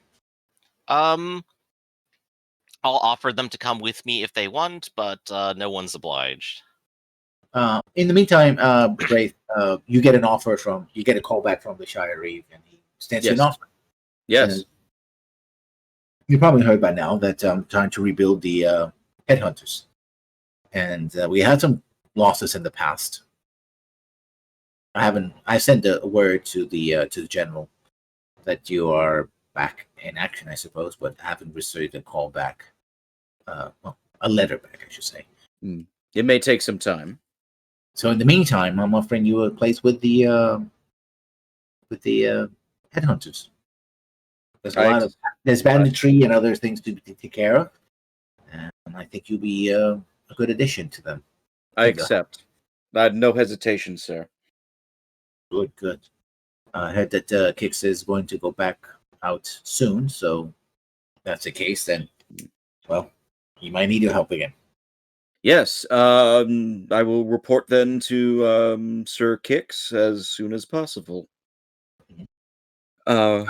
I'll offer them to come with me if they want, but no one's obliged. In the meantime, Braith, you get a call back from the Shire Reeve, and he stands you an offer. Yes. You probably heard by now that I'm trying to rebuild the headhunters, and we had some losses in the past. I sent a word to the general that you are back in action, I suppose, but I haven't received a call back. A letter back, I should say. It may take some time. So in the meantime, I'm offering you a place with the headhunters. There's banditry and other things to take care of, and I think you'll be a good addition to them. I accept. I had no hesitation, sir. Good. I heard that Kix is going to go back out soon, so if that's the case, then, well, you might need your help again. Yes, I will report then to Sir Kix as soon as possible. So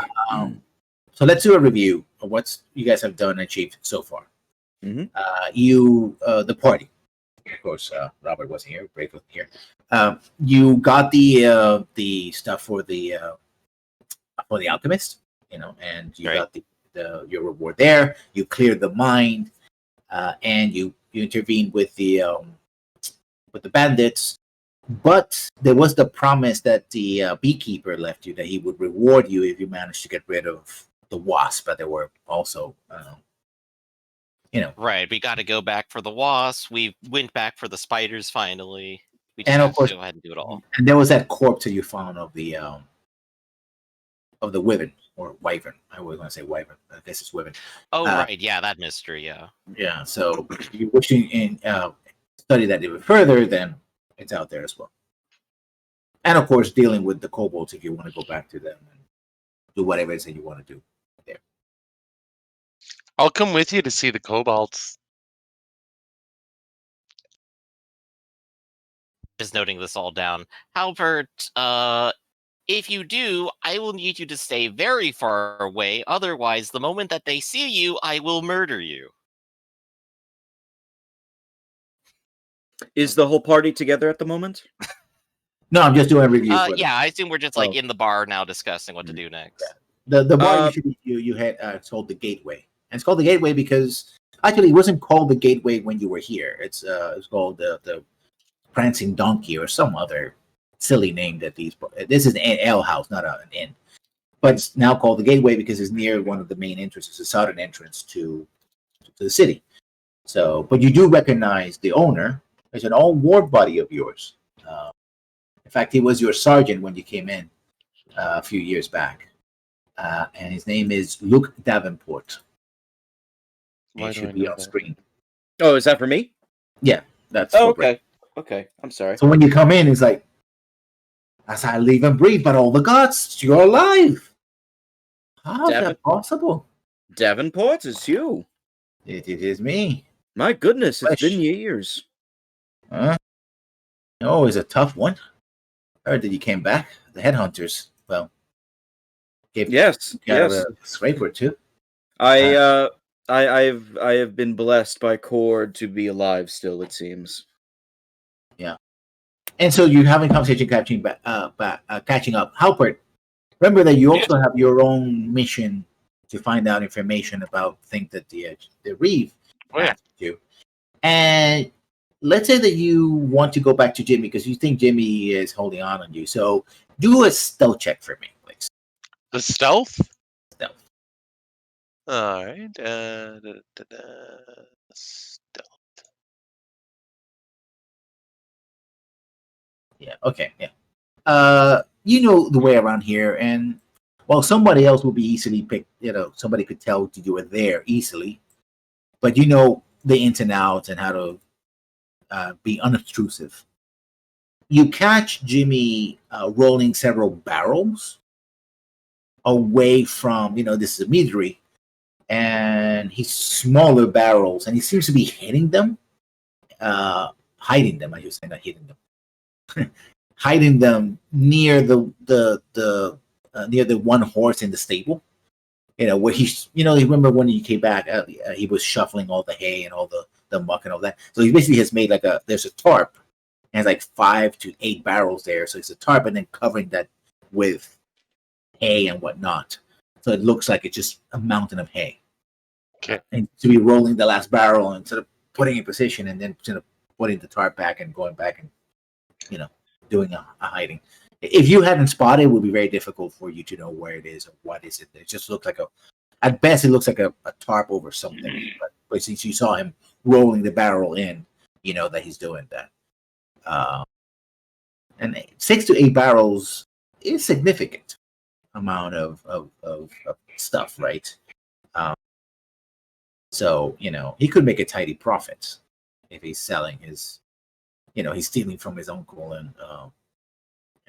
let's do a review of what you guys have done and achieved so far. The party, of course, Robert wasn't here, Brave wasn't here. You got the stuff for the alchemist, and you got your reward there. You cleared the mine, and you intervened with the bandits. But there was the promise that the beekeeper left you that he would reward you if you managed to get rid of the wasp. But there were also, Right, we got to go back for the wasp. We went back for the spiders finally. We just and have of course, to go ahead and do it all. And there was that corpse that you found of the wyvern or wyvern. I was going to say wyvern. I guess it's wyvern. Oh, right, yeah, that mystery, yeah. Yeah, so if you're wishing in study that even further, then it's out there as well. And of course, dealing with the kobolds if you want to go back to them and do whatever it is that you want to do there. I'll come with you to see the kobolds. is noting this all down. Halbert, if you do, I will need you to stay very far away. Otherwise, the moment that they see you, I will murder you. Is the whole party together at the moment? No, I'm just doing a review. For Yeah, I assume we're just like Oh. in the bar now discussing what to do next. the bar usually you had it's called the Gateway, and it's called the Gateway because actually it wasn't called the Gateway when you were here. It's called the Prancing Donkey or some other silly name that these. This is an ale house, not an inn, but it's now called the Gateway because it's near one of the main entrances, the southern entrance to the city. So, but you do recognize the owner as an old war buddy of yours. In fact, he was your sergeant when you came in a few years back. And his name is Luke Davenport. It should be on screen. Oh, is that for me? Yeah, that's Oh, for Brett. okay. Okay, I'm sorry. So when you come in, it's like, as I live and breathe, but all the gods, you're alive. How is that possible? Davenport, it's you. It is me. My goodness, it's Fresh. been years. Huh? Oh, it's a tough one. I heard that you came back. The headhunters, well, Yes, got yes. a scrape or two. I have been blessed by Cord to be alive still, it seems. Yeah. And so you're having a conversation catching up. Halpert, remember that you also have your own mission to find out information about things that the Reeve asked you. And let's say that you want to go back to Jimmy because you think Jimmy is holding on you. So do a stealth check for me, please. The stealth? Stealth. All right. Stealth. Yeah. Okay. Yeah. You know the way around here, and well, somebody else will be easily picked. You know, somebody could tell that you were there easily, but you know the ins and outs and how to be unobtrusive. You catch Jimmy rolling several barrels away from. You know, this is a meadery, and he's smaller barrels, and he seems to be hitting them, hiding them. I should say, not hitting them. Hiding them near the near the one horse in the stable. You know where he's. You know, remember when he came back? He was shuffling all the hay and all the muck and all that. So he basically has made like there's a tarp, and it's like 5 to 8 barrels there. So it's a tarp and then covering that with hay and whatnot. So it looks like it's just a mountain of hay. Okay. And to be rolling the last barrel and sort of putting in position and then sort of putting the tarp back and going back and doing a hiding. If you hadn't spotted, it would be very difficult for you to know where it is or what is it. It just looks like at best, it looks like a tarp over something. But since you saw him rolling the barrel in, you know that he's doing that. And 6 to 8 barrels is significant amount of stuff, right? So, he could make a tidy profit if he's selling his, he's stealing from his uncle and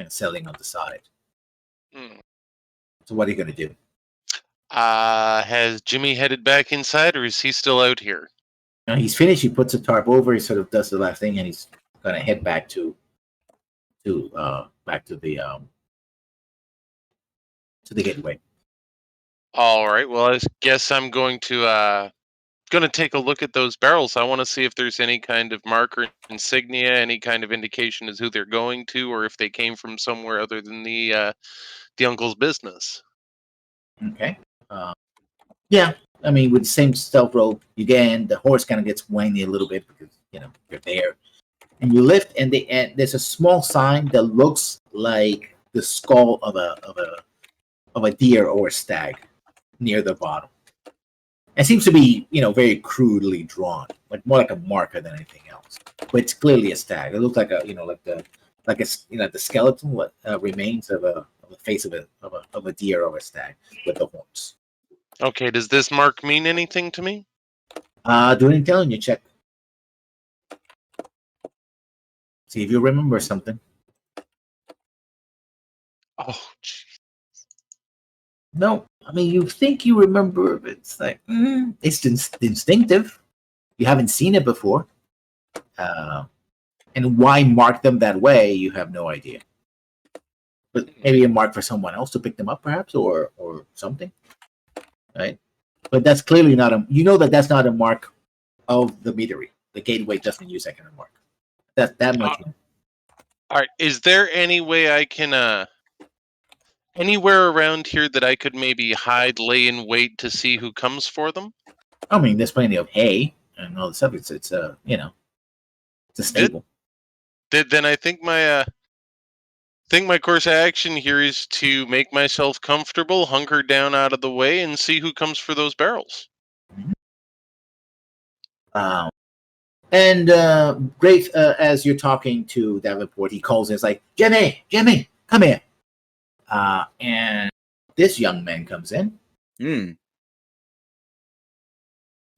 selling on the side. So what are you going to do? Has Jimmy headed back inside, or is he still out here? He's finished. He puts a tarp over. He sort of does the last thing, and he's going to head back to the gateway. All right. Well, I guess I'm going to take a look at those barrels. I want to see if there's any kind of marker insignia, any kind of indication as who they're going to, or if they came from somewhere other than the uncle's business. Okay. Yeah. I mean, with the same stealth roll, again, the horse kind of gets whiny a little bit because you're there, and you lift, and there's a small sign that looks like the skull of a deer or a stag near the bottom. It seems to be, very crudely drawn, like more like a marker than anything else. But it's clearly a stag. It looks like the skeleton remains of the face of a deer or a stag with the horns. Okay. Does this mark mean anything to me? Do an intelligence check. See if you remember something. Oh, geez. No, I mean you think you remember, but it's like it's instinctive. You haven't seen it before. And why mark them that way, you have no idea. But maybe a mark for someone else to pick them up, perhaps, or something, right? But that's clearly not a. You know that's not a mark of the meadery. The gateway doesn't use that kind of mark. That much. All right. Is there any way I can anywhere around here that I could maybe hide, lay in wait to see who comes for them? I mean, there's plenty of hay and all the stuff. It's it's a staple. Then I think my course of action here is to make myself comfortable, hunker down out of the way, and see who comes for those barrels. And Grafe, as you're talking to Davenport, he calls in. It's like, Jimmy, come here. And this young man comes in.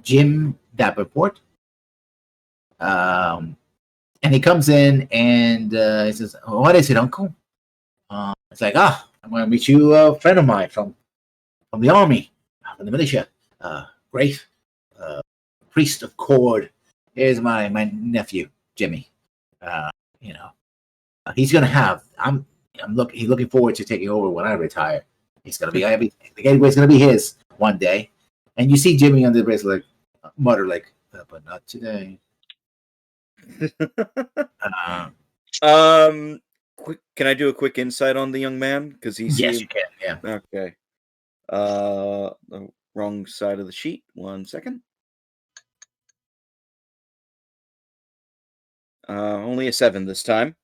Jim Davenport. And he comes in and he says, "What is it, Uncle?" It's like, I'm going to meet you a friend of mine from the army, from the militia. Grafe, priest of Cord. Here's my nephew, Jimmy. He's gonna have. He's looking forward to taking over when I retire. He's gonna be the gateway's gonna be his one day. And you see Jimmy under the bridge mutter like, but not today. Can I do a quick insight on the young man? Because he's yes, you can. Yeah. Okay. The wrong side of the sheet. 1 second. Only a 7 this time.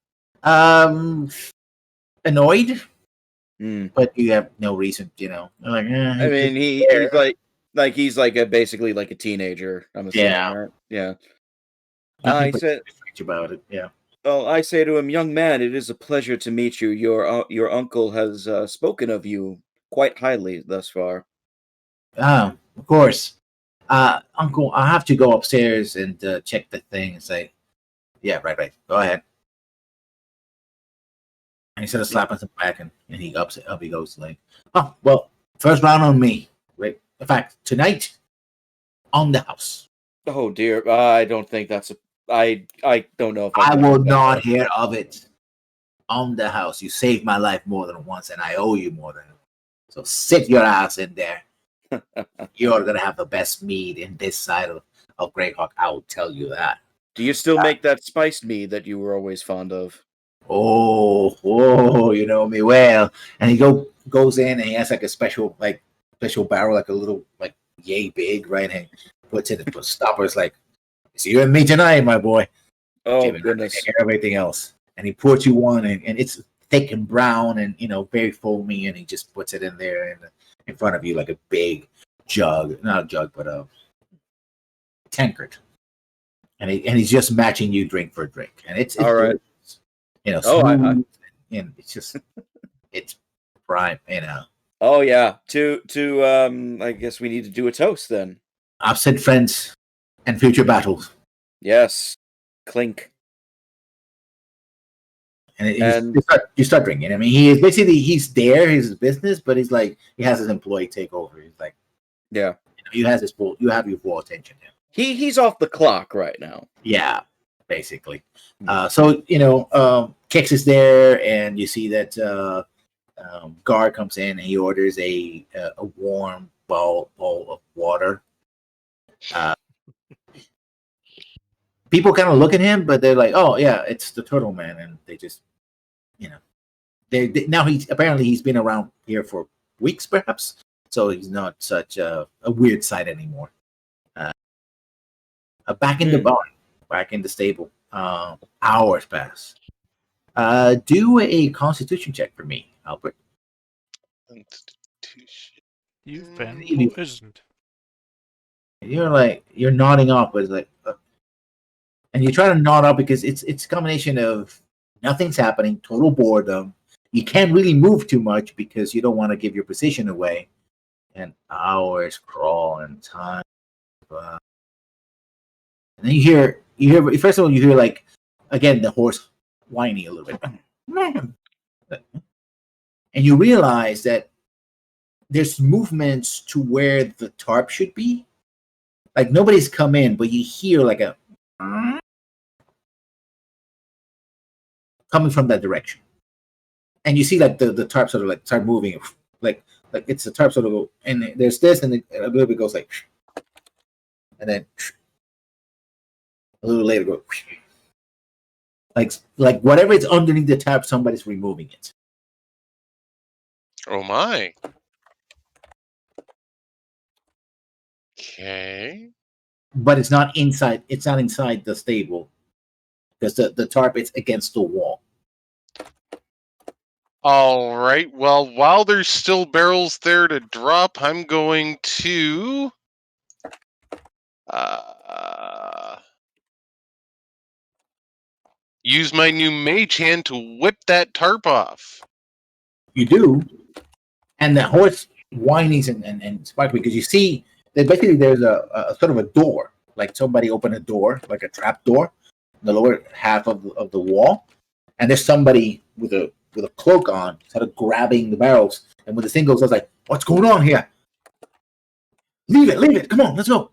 Annoyed, but you have no reason, Like, I mean, he's like basically like a teenager. I'm assuming, right? Yeah. I said about it. Yeah. Well, I say to him, "Young man, it is a pleasure to meet you. Your uncle has spoken of you quite highly thus far." Of course. Uncle, I have to go upstairs and check the thing and say, "Yeah, right. Go ahead." And instead of slapping him back, and he up he goes like, "Oh, well, first round on me. Wait, in fact, tonight on the house." Oh dear, I don't think that's a. I don't know if I will not hear of it. On the house. You saved my life more than once, and I owe you more than. So sit your ass in there. You're gonna have the best mead in this side of Greyhawk. I will tell you that. Do you still make that spiced mead that you were always fond of? Oh, you know me well. And he goes in and he has like a special barrel, like a little like yay big, right? And puts it in stoppers like, "It's you and me tonight, my boy." Oh, Jimmy, goodness. take care of everything else. And he pours you one, and it's thick and brown and very foamy, and he just puts it in there in front of you like a big jug, not a jug, but a tankard. And he's just matching you drink for drink, and it's all right. Smooth, and it's just it's prime, Oh yeah. To I guess we need to do a toast then. Absent friends and future battles. Yes. Clink. And you start drinking. I mean, he's there, his business, but he's like he has his employee take over. He's like, yeah, you have your full attention. He's off the clock right now. Yeah, basically. So Kix is there, and you see that guard comes in and he orders a warm bowl of water. People kind of look at him, but they're like, "Oh yeah, it's the Turtle Man," and they just, now he's been around here for weeks, perhaps, so he's not such a weird sight anymore. Back in the barn, back in the stable, hours pass. Do a Constitution check for me, Albert. You've been poisoned. You're nodding off, but it's like. And you try to nod up because it's a combination of nothing's happening, total boredom. You can't really move too much because you don't want to give your position away. And hours crawl and time. And then you hear first of all you hear like again the horse whining a little bit. And you realize that there's movements to where the tarp should be. Like nobody's come in, but you hear like a coming from that direction. And you see like the tarp sort of like start moving, like it's the tarp sort of go, and there's this, and a little bit goes like, and then a little later go, like whatever is underneath the tarp, somebody's removing it. Oh my. Okay. But it's not inside. It's not inside the stable because the tarp is against the wall. All right. Well, while there's still barrels there to drop, I'm going to use my new mage hand to whip that tarp off. You do, and the horse whines and sparkles because you see that basically there's a sort of a door, like somebody opened a door, like a trap door, in the lower half of the wall, and there's somebody with a cloak on, sort of grabbing the barrels, and when the thing goes, I was like, "What's going on here? Leave it! Come on, let's go!"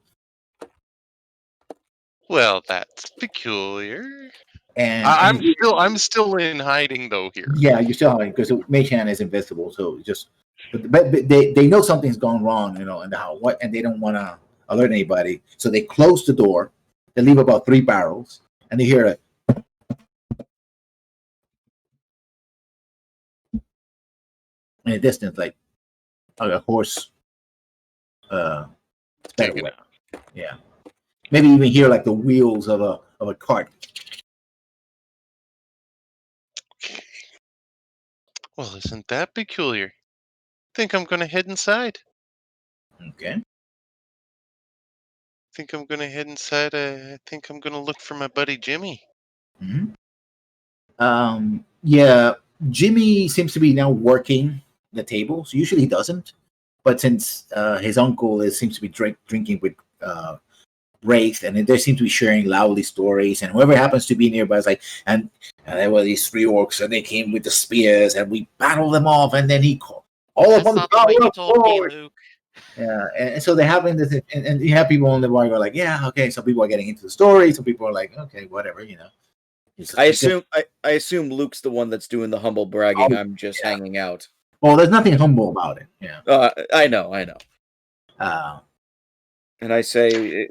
Well, that's peculiar. And I'm still in hiding though here. yeah, you're still hiding because Mage Hand is invisible, so just but they know something's gone wrong, in the house, and they don't want to alert anybody, so they close the door. They leave about 3 barrels, and they hear it. In the distance, like a horse sped away. Yeah. Maybe even hear like the wheels of a cart. Well, isn't that peculiar? I think I'm going to head inside. Okay. I think I'm going to head inside. I think I'm going to look for my buddy Jimmy. Mm-hmm. Yeah, Jimmy seems to be now working the tables. Usually he doesn't, but since his uncle seems to be drinking with Wraith, and they seem to be sharing loudly stories, and whoever happens to be nearby is like, and there were these 3 orcs, and they came with the spears, and we battled them off, and then he called all That's upon the not the way power you of told me, Lord. Luke. Yeah, and so they have in this, and you have people on the bar go like, yeah, okay. Some people are getting into the story. Some people are like, okay, whatever, I assume Luke's the one that's doing the humble bragging. I'm just hanging out. Well, there's nothing humble about it. Yeah. I know. And I say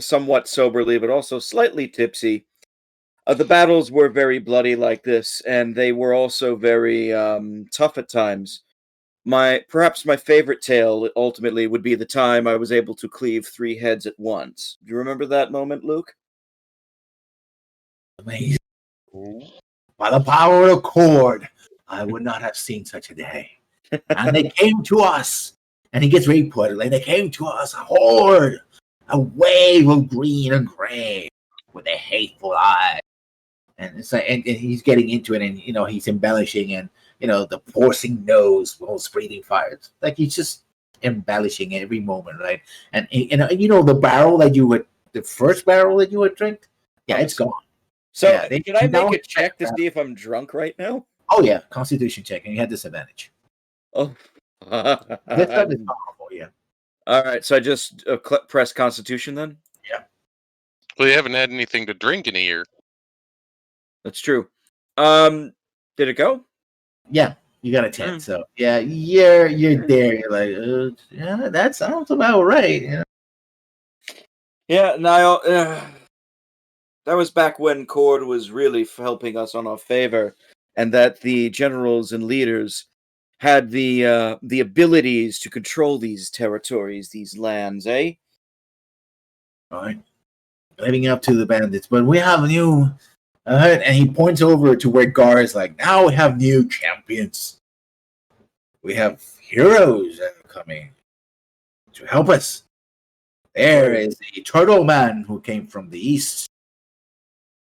somewhat soberly, but also slightly tipsy. The battles were very bloody like this, and they were also very tough at times. Perhaps my favorite tale ultimately would be the time I was able to cleave 3 heads at once. Do you remember that moment, Luke? Amazing. By the power of Cord, I would not have seen such a day. And they came to us, and he gets ready to put it like they came to us, a horde, a wave of green and gray with a hateful eye. And it's like, and he's getting into it, and he's embellishing, and the forcing nose, most breathing fires. Like he's just embellishing every moment, right? And the barrel that the first barrel that you had drank, yeah, it's gone. So Yeah, can I make a check to see if I'm drunk right now? Oh yeah, Constitution check, and you had disadvantage. Oh, This stuff is powerful, yeah. All right, so I just press Constitution then. Yeah. Well, you haven't had anything to drink in a year. That's true. Did it go? Yeah, you got a 10. So yeah, you're there. You're like, yeah, that sounds about right. Yeah, Niall. That was back when Cord was really helping us on our favor, and that the generals and leaders had the abilities to control these territories, these lands, eh? All right, living up to the bandits, but we have a new. And he points over to where Gar is like, now we have new champions. We have heroes that are coming to help us. There is the turtle man who came from the east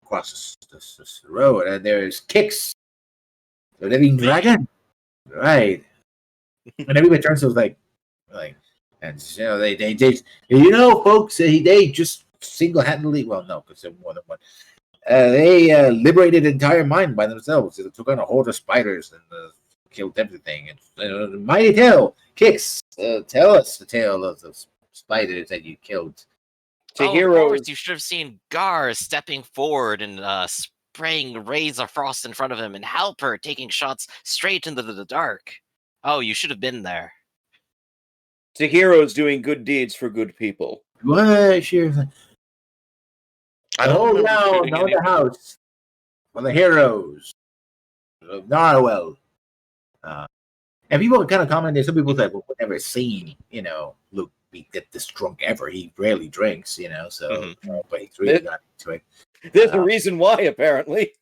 across this road, and there is Kix, the living dragon. Right. And everybody turns to us like, and they just, folks, they just single-handedly, well, no, because they're more than one. They liberated the entire mine by themselves. They took on a horde of spiders and killed everything. And mighty tale, Kix, tell us the tale of the spiders that you killed. To Of heroes, course, you should have seen Gar stepping forward and spraying rays of frost in front of him, and Halpert taking shots straight into the dark. Oh, you should have been there. To heroes doing good deeds for good people. What? Sure. I don't Oh, remember now, shooting now any. the house for the heroes of Narwhal. And people kind of commented. Some people said, "Well, we've never seen, Luke get this drunk ever. He rarely drinks, So, but he's really got into it." There's a reason why, apparently.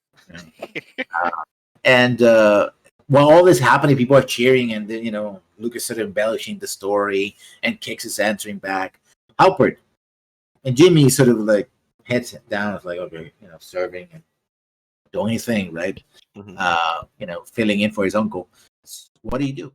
And while all this happening, people are cheering, and then Luke is sort of embellishing the story, and Kix is answering back. Halpert and Jimmy sort of like heads down, it's like, okay, serving and doing his thing, right? Filling in for his uncle. What do you do?